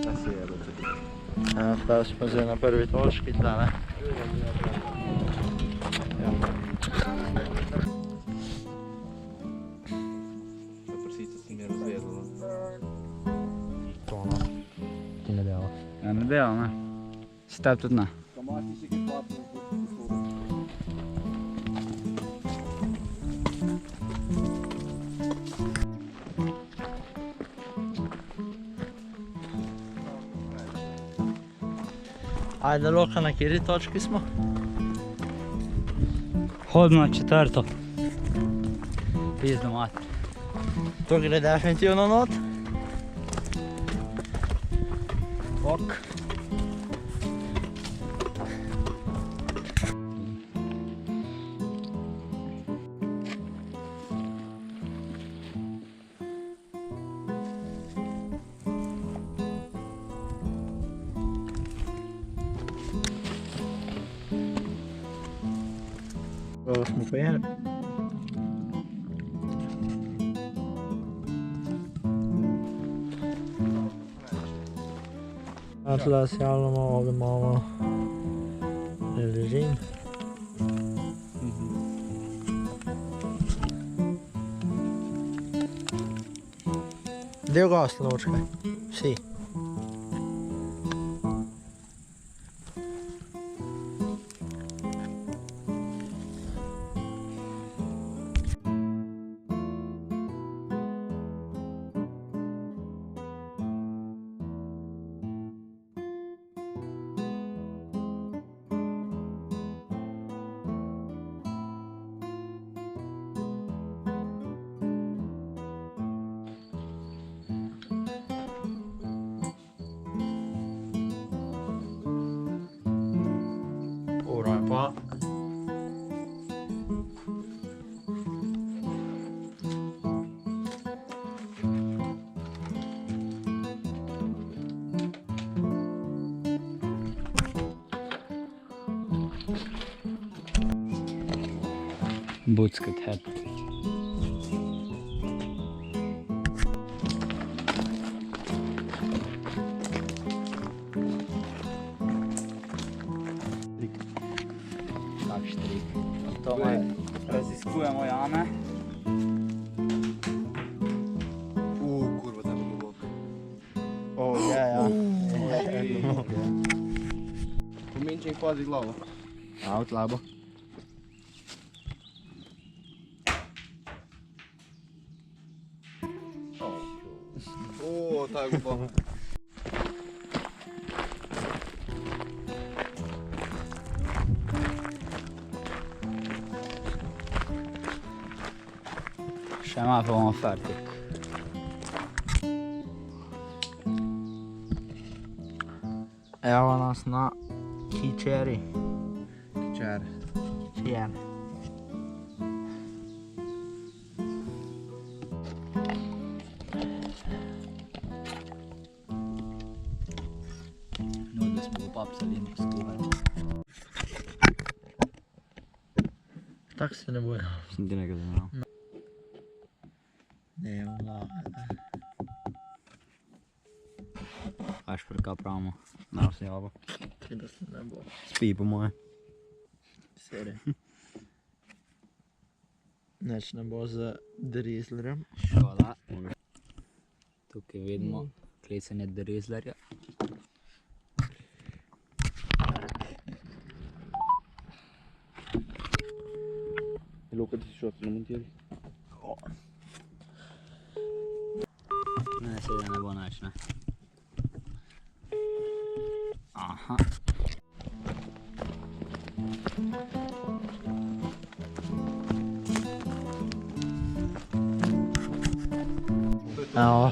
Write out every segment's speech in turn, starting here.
Da se je bilo tudi. Pa smo zdaj na prvi točki, tle, ne? To prsice sem je razvezalo. To, no. Ti ne dela. Ja, ne dela, ne. Step tudi ne. Kamati si ki platno v Ajde, Luka, na kjeri točki smo? Hodimo na četvrto. Pizdo mater. To gre definitivno not. Ok. Ovo smo pojeli. Tle se javljamo, ovdje imamo režim. Del gost ločkaj, vsi. Uro je pa. Buckat head. Tak štrik. To raziskujemo jame. Kurva, tam je globoko. O, ja. Pomenče in pazi glavo. A, v tlabo. O, ta je globoko. Še malo pa bomo fertik. Evo nas na Kičeri. Kičer. Kičer. No, da smo popapsali in skuhali. Tak se ne bojo. Sem ti nekaj zanimal. Ne, vlaga. Kaj šprka pravimo? Na vse javo. Da se ne bo. Spi po moje. Seri. Neč ne bo z drizlerjem. Škoda. Tukaj vidimo klecanje drizlerja. Luka, ti si šel namontirali? Ne, seveda ne bo nič, ne. Aha. Evo.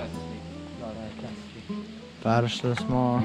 Prišli smo.